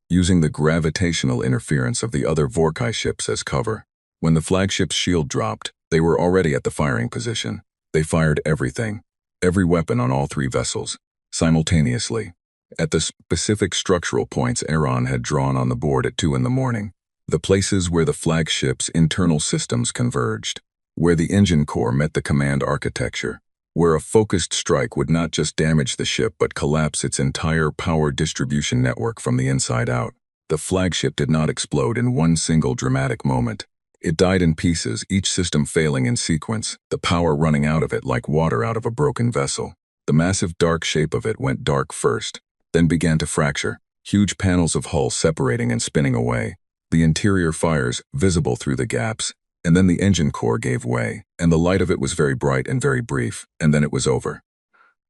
using the gravitational interference of the other Vorkai ships as cover. When the flagship's shield dropped, they were already at the firing position. They fired everything, every weapon on all 3 vessels, simultaneously, at the specific structural points Aaron had drawn on the board at 2 in the morning. The places where the flagship's internal systems converged, where the engine core met the command architecture, where a focused strike would not just damage the ship but collapse its entire power distribution network from the inside out. The flagship did not explode in one single dramatic moment. It died in pieces, each system failing in sequence, the power running out of it like water out of a broken vessel. The massive dark shape of it went dark first, then began to fracture, huge panels of hull separating and spinning away, the interior fires visible through the gaps, and then the engine core gave way, and the light of it was very bright and very brief, and then it was over.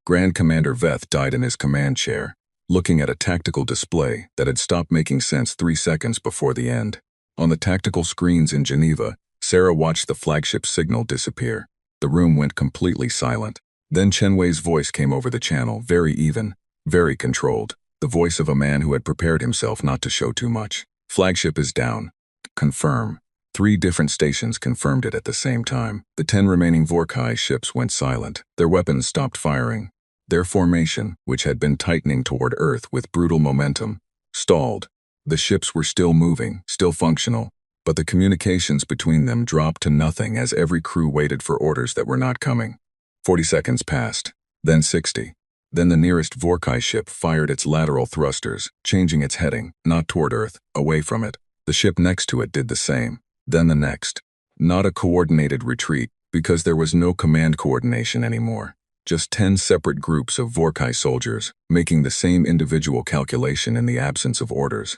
Grand Commander Veth died in his command chair, looking at a tactical display that had stopped making sense 3 seconds before the end. On the tactical screens in Geneva, Sarah watched the flagship signal disappear. The room went completely silent. Then Chen Wei's voice came over the channel, very even, very controlled, the voice of a man who had prepared himself not to show too much. Flagship is down. Confirm. 3 different stations confirmed it at the same time. The 10 remaining Vorkai ships went silent. Their weapons stopped firing. Their formation, which had been tightening toward Earth with brutal momentum, stalled. The ships were still moving, still functional, but the communications between them dropped to nothing as every crew waited for orders that were not coming. 40 seconds passed, then 60. Then the nearest Vorkai ship fired its lateral thrusters, changing its heading, not toward Earth, away from it. The ship next to it did the same. Then the next. Not a coordinated retreat, because there was no command coordination anymore. Just 10 separate groups of Vorkai soldiers, making the same individual calculation in the absence of orders.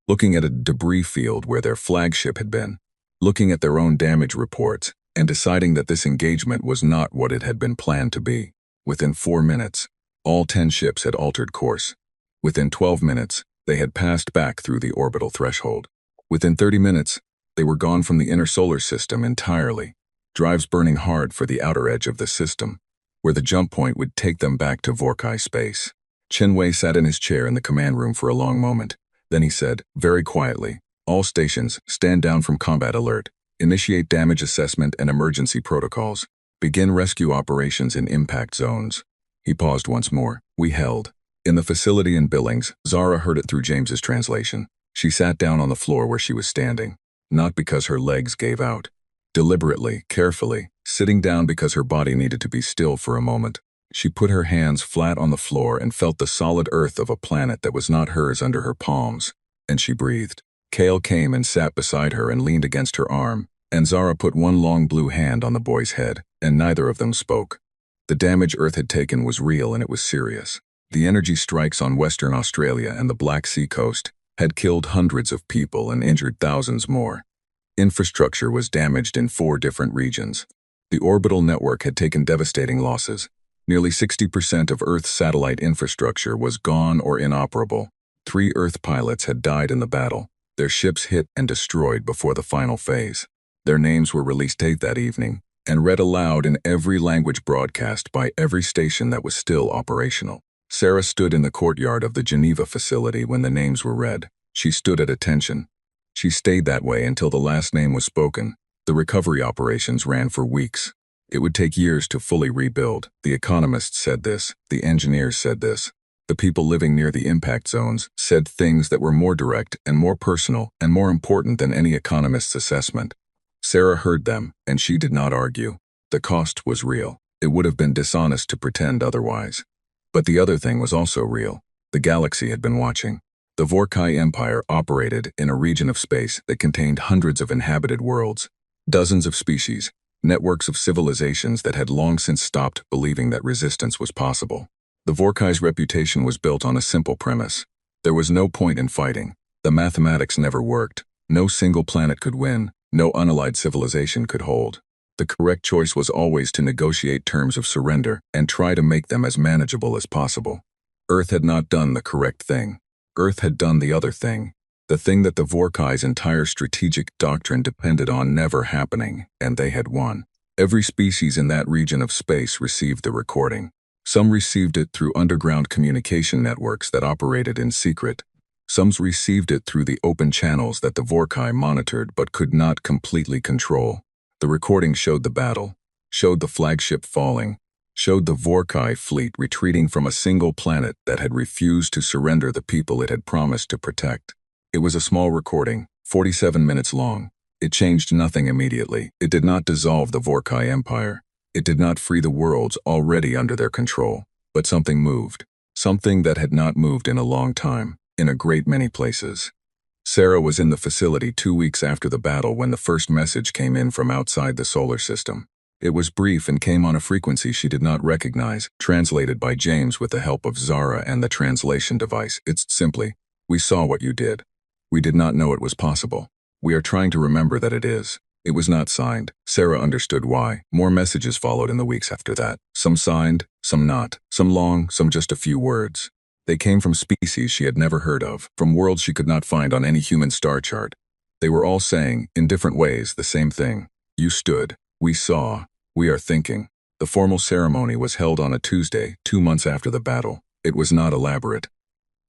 Looking at a debris field where their flagship had been. Looking at their own damage reports, and deciding that this engagement was not what it had been planned to be. Within 4 minutes, all 10 ships had altered course. Within 12 minutes, they had passed back through the orbital threshold. Within 30 minutes, they were gone from the inner solar system entirely, drives burning hard for the outer edge of the system, where the jump point would take them back to Vorkai space. Chen Wei sat in his chair in the command room for a long moment. Then he said, very quietly, all stations, stand down from combat alert. Initiate damage assessment and emergency protocols. Begin rescue operations in impact zones. He paused once more. We held. In the facility in Billings, Zara heard it through James's translation. She sat down on the floor where she was standing, not because her legs gave out. Deliberately, carefully, sitting down because her body needed to be still for a moment. She put her hands flat on the floor and felt the solid earth of a planet that was not hers under her palms, and she breathed. Kale came and sat beside her and leaned against her arm, and Zara put one long blue hand on the boy's head, and neither of them spoke. The damage Earth had taken was real and it was serious. The energy strikes on Western Australia and the Black Sea coast had killed hundreds of people and injured thousands more. Infrastructure was damaged in 4 different regions. The orbital network had taken devastating losses. Nearly 60% of Earth's satellite infrastructure was gone or inoperable. 3 Earth pilots had died in the battle, their ships hit and destroyed before the final phase. Their names were released late that evening and read aloud in every language broadcast by every station that was still operational. Sarah stood in the courtyard of the Geneva facility when the names were read. She stood at attention. She stayed that way until the last name was spoken. The recovery operations ran for weeks. It would take years to fully rebuild. The economists said this. The engineers said this. The people living near the impact zones said things that were more direct and more personal and more important than any economist's assessment. Sarah heard them, and she did not argue. The cost was real. It would have been dishonest to pretend otherwise. But the other thing was also real. The galaxy had been watching. The Vorkai Empire operated in a region of space that contained hundreds of inhabited worlds, dozens of species, networks of civilizations that had long since stopped believing that resistance was possible. The Vorkai's reputation was built on a simple premise. There was no point in fighting. The mathematics never worked. No single planet could win. No unallied civilization could hold. The correct choice was always to negotiate terms of surrender and try to make them as manageable as possible. Earth had not done the correct thing. Earth had done the other thing. The thing that the Vorkai's entire strategic doctrine depended on never happening, and they had won. Every species in that region of space received the recording. Some received it through underground communication networks that operated in secret. Some received it through the open channels that the Vorkai monitored but could not completely control. The recording showed the battle, showed the flagship falling, showed the Vorkai fleet retreating from a single planet that had refused to surrender the people it had promised to protect. It was a small recording, 47 minutes long. It changed nothing immediately. It did not dissolve the Vorkai Empire. It did not free the worlds already under their control. But something moved. Something that had not moved in a long time, in a great many places. Sarah was in the facility 2 weeks after the battle when the first message came in from outside the solar system. It was brief and came on a frequency she did not recognize, translated by James with the help of Zara and the translation device. It's simply, "We saw what you did. We did not know it was possible. We are trying to remember that it is." It was not signed. Sarah understood why. More messages followed in the weeks after that. Some signed, some not. Some long, some just a few words. They came from species she had never heard of, from worlds she could not find on any human star chart. They were all saying, in different ways, the same thing. You stood. We saw. We are thinking. The formal ceremony was held on a Tuesday, 2 months after the battle. It was not elaborate.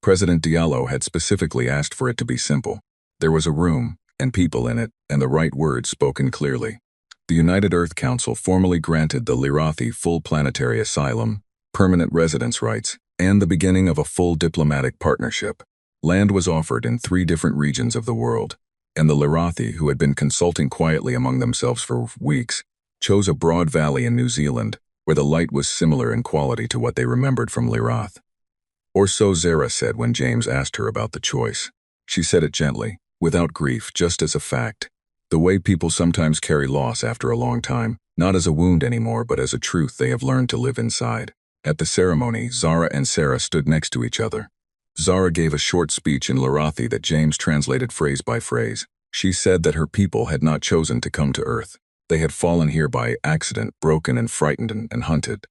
President Diallo had specifically asked for it to be simple. There was a room, and people in it, and the right words spoken clearly. The United Earth Council formally granted the Lirathi full planetary asylum, permanent residence rights, and the beginning of a full diplomatic partnership. Land was offered in 3 different regions of the world, and the Lirathi, who had been consulting quietly among themselves for weeks, chose a broad valley in New Zealand, where the light was similar in quality to what they remembered from Lirath. Or so Zara said when James asked her about the choice. She said it gently, without grief, just as a fact. The way people sometimes carry loss after a long time, not as a wound anymore but as a truth they have learned to live inside. At the ceremony, Zara and Sarah stood next to each other. Zara gave a short speech in Lirathi that James translated phrase by phrase. She said that her people had not chosen to come to Earth. They had fallen here by accident, broken and frightened and hunted.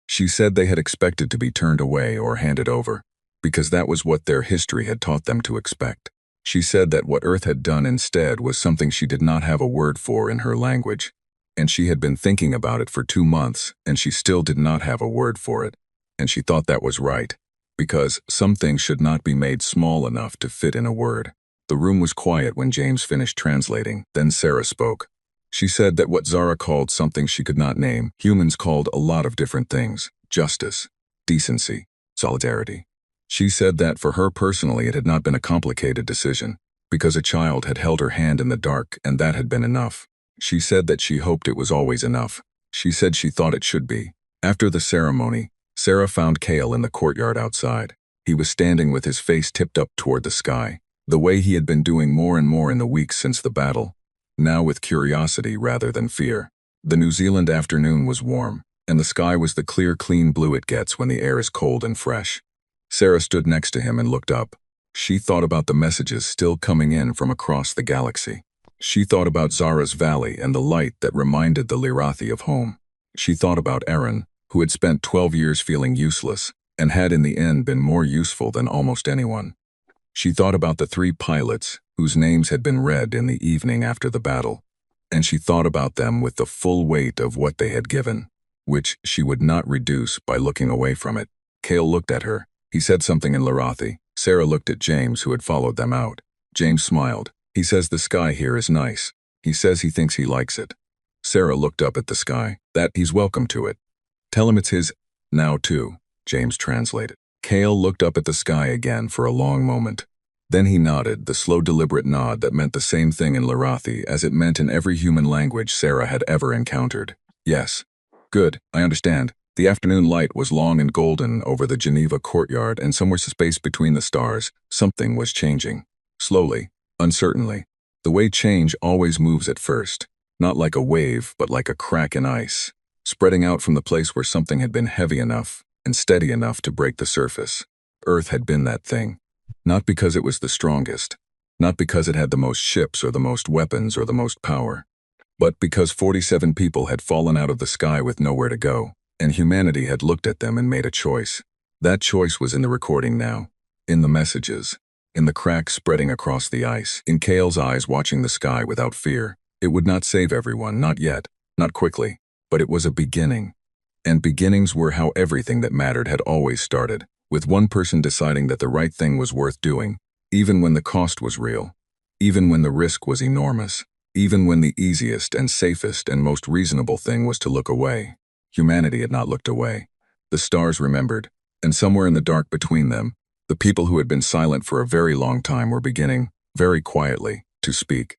She said they had expected to be turned away or handed over, because that was what their history had taught them to expect. She said that what Earth had done instead was something she did not have a word for in her language, and she had been thinking about it for 2 months, and she still did not have a word for it, and she thought that was right, because some things should not be made small enough to fit in a word. The room was quiet when James finished translating, then Sarah spoke. She said that what Zara called something she could not name, humans called a lot of different things: justice, decency, solidarity. She said that for her personally it had not been a complicated decision, because a child had held her hand in the dark and that had been enough. She said that she hoped it was always enough. She said she thought it should be. After the ceremony, Sarah found Cale in the courtyard outside. He was standing with his face tipped up toward the sky, the way he had been doing more and more in the weeks since the battle, now with curiosity rather than fear. The New Zealand afternoon was warm, and the sky was the clear, clean blue it gets when the air is cold and fresh. Sarah stood next to him and looked up. She thought about the messages still coming in from across the galaxy. She thought about Zara's valley and the light that reminded the Lirathi of home. She thought about Aaron, who had spent 12 years feeling useless, and had in the end been more useful than almost anyone. She thought about the 3 pilots, whose names had been read in the evening after the battle, and she thought about them with the full weight of what they had given, which she would not reduce by looking away from it. Cale looked at her. He said something in Larathi. Sarah looked at James, who had followed them out. James smiled. He says the sky here is nice. He says he thinks he likes it. Sarah looked up at the sky. That he's welcome to it. Tell him it's his now too, James translated. Cale looked up at the sky again for a long moment. Then he nodded, the slow deliberate nod that meant the same thing in Larathi as it meant in every human language Sarah had ever encountered. Yes. Good, I understand. The afternoon light was long and golden over the Geneva courtyard, and somewhere spaced between the stars, something was changing. Slowly, uncertainly. The way change always moves at first, not like a wave, but like a crack in ice, spreading out from the place where something had been heavy enough and steady enough to break the surface. Earth had been that thing. Not because it was the strongest, not because it had the most ships or the most weapons or the most power, but because 47 people had fallen out of the sky with nowhere to go, and humanity had looked at them and made a choice. That choice was in the recording now, in the messages, in the cracks spreading across the ice, in Cale's eyes watching the sky without fear. It would not save everyone, not yet, not quickly, but it was a beginning. And beginnings were how everything that mattered had always started, with one person deciding that the right thing was worth doing, even when the cost was real, even when the risk was enormous, even when the easiest and safest and most reasonable thing was to look away. Humanity had not looked away. The stars remembered, and somewhere in the dark between them, the people who had been silent for a very long time were beginning, very quietly, to speak.